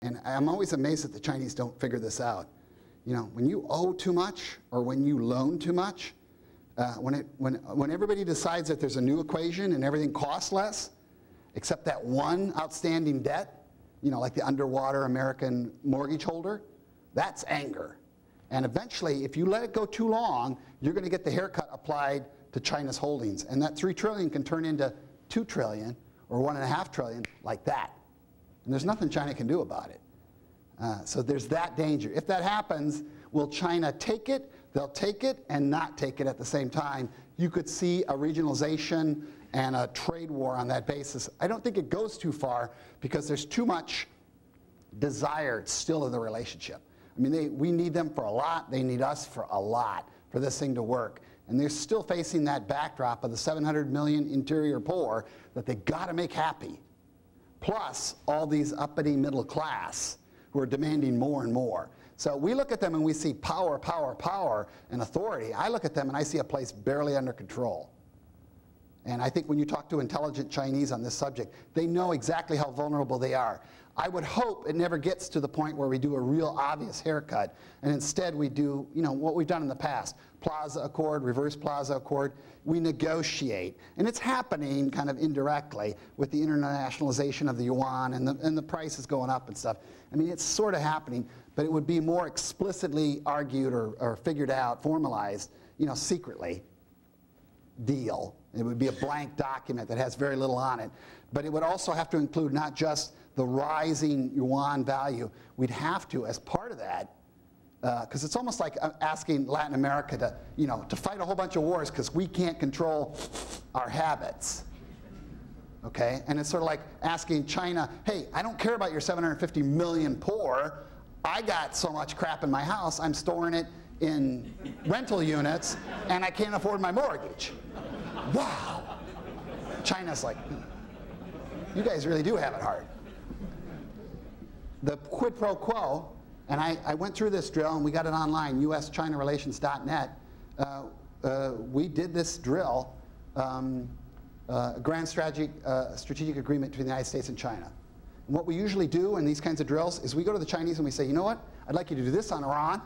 And I'm always amazed that the Chinese don't figure this out. You know, when you owe too much or when you loan too much, when everybody decides that there's a new equation and everything costs less, except that one outstanding debt, you know, like the underwater American mortgage holder, that's anger. And eventually, if you let it go too long, you're going to get the haircut applied to China's holdings. And that $3 trillion can turn into $2 trillion or $1.5 trillion like that. And there's nothing China can do about it. So there's that danger. If that happens, will China take it? They'll take it and not take it at the same time. You could see a regionalization and a trade war on that basis. I don't think it goes too far because there's too much desire still in the relationship. I mean, we need them for a lot. They need us for a lot for this thing to work. And they're still facing that backdrop of the 700 million interior poor that they got to make happy. Plus all these uppity middle class who are demanding more and more. So we look at them and we see power, power, power, and authority. I look at them and I see a place barely under control. And I think when you talk to intelligent Chinese on this subject, they know exactly how vulnerable they are. I would hope it never gets to the point where we do a real obvious haircut, and instead we do, you know, what we've done in the past. Plaza Accord, Reverse Plaza Accord. We negotiate. And it's happening kind of indirectly with the internationalization of the yuan and the prices going up and stuff. I mean, it's sort of happening, but it would be more explicitly argued or figured out, formalized, you know, secretly deal. It would be a blank document that has very little on it. But it would also have to include not just the rising yuan value. We'd have to, as part of that, because it's almost like asking Latin America to, you know, to fight a whole bunch of wars because we can't control our habits. Okay? And it's sort of like asking China, hey, I don't care about your 750 million poor. I got so much crap in my house, I'm storing it in rental units, and I can't afford my mortgage. Wow. China's like, you guys really do have it hard. The quid pro quo, and I went through this drill, and we got it online, uschinarelations.net. We did this drill, grand strategic agreement between the United States and China. And what we usually do in these kinds of drills is we go to the Chinese and we say, you know what, I'd like you to do this on Iran,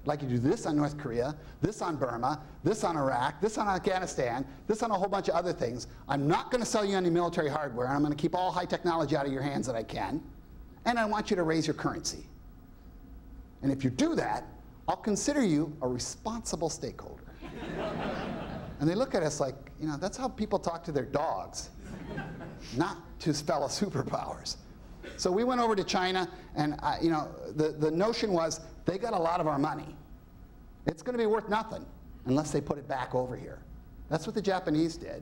I'd like you to do this on North Korea, this on Burma, this on Iraq, this on Afghanistan, this on a whole bunch of other things. I'm not going to sell you any military hardware. I'm going to keep all high technology out of your hands that I can. And I want you to raise your currency. And if you do that, I'll consider you a responsible stakeholder. And they look at us like, you know, that's how people talk to their dogs, not to fellow superpowers. So we went over to China, and you know, the notion was they got a lot of our money. It's going to be worth nothing unless they put it back over here. That's what the Japanese did.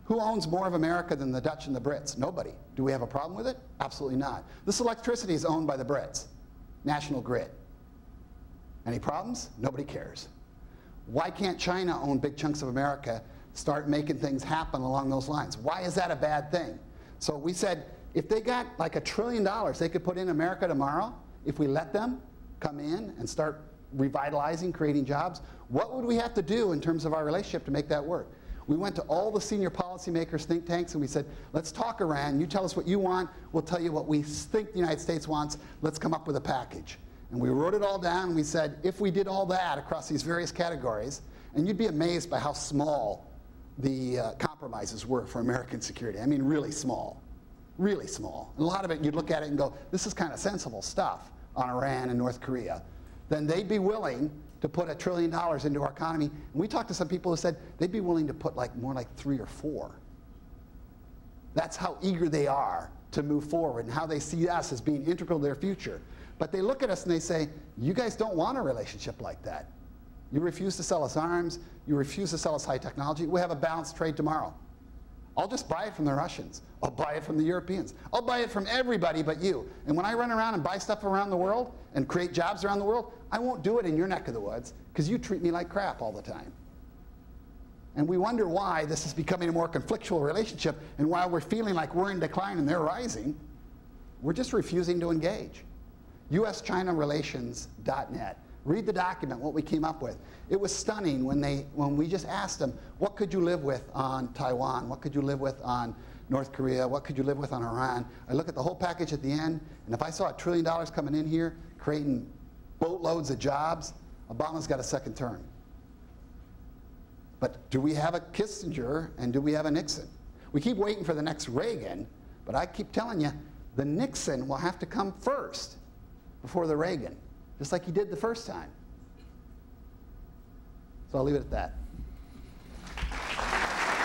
Who owns more of America than the Dutch and the Brits? Nobody. Do we have a problem with it? Absolutely not. This electricity is owned by the Brits. National Grid. Any problems? Nobody cares. Why can't China own big chunks of America, start making things happen along those lines? Why is that a bad thing? So we said, if they got like $1 trillion they could put in America tomorrow, if we let them come in and start revitalizing, creating jobs, what would we have to do in terms of our relationship to make that work? We went to all the senior policymakers, think tanks, and we said, let's talk Iran. You tell us what you want. We'll tell you what we think the United States wants. Let's come up with a package. And we wrote it all down, and we said, if we did all that across these various categories, and you'd be amazed by how small the compromises were for American security. I mean, really small. Really small. And a lot of it, you'd look at it and go, this is kind of sensible stuff on Iran and North Korea. Then they'd be willing to put $1 trillion into our economy. And we talked to some people who said they'd be willing to put like more like 3 or 4. That's how eager they are to move forward and how they see us as being integral to their future. But they look at us and they say, you guys don't want a relationship like that. You refuse to sell us arms. You refuse to sell us high technology. We have a balanced trade tomorrow. I'll just buy it from the Russians. I'll buy it from the Europeans. I'll buy it from everybody but you. And when I run around and buy stuff around the world and create jobs around the world, I won't do it in your neck of the woods because you treat me like crap all the time. And we wonder why this is becoming a more conflictual relationship, and while we're feeling like we're in decline and they're rising, we're just refusing to engage. uschinarelations.net. Read the document, what we came up with. It was stunning when we just asked them, what could you live with on Taiwan? What could you live with on North Korea? What could you live with on Iran? I look at the whole package at the end, and if I saw $1 trillion coming in here, creating boatloads of jobs, Obama's got a second term. But do we have a Kissinger and do we have a Nixon? We keep waiting for the next Reagan, but I keep telling you, the Nixon will have to come first before the Reagan, just like he did the first time. So I'll leave it at that.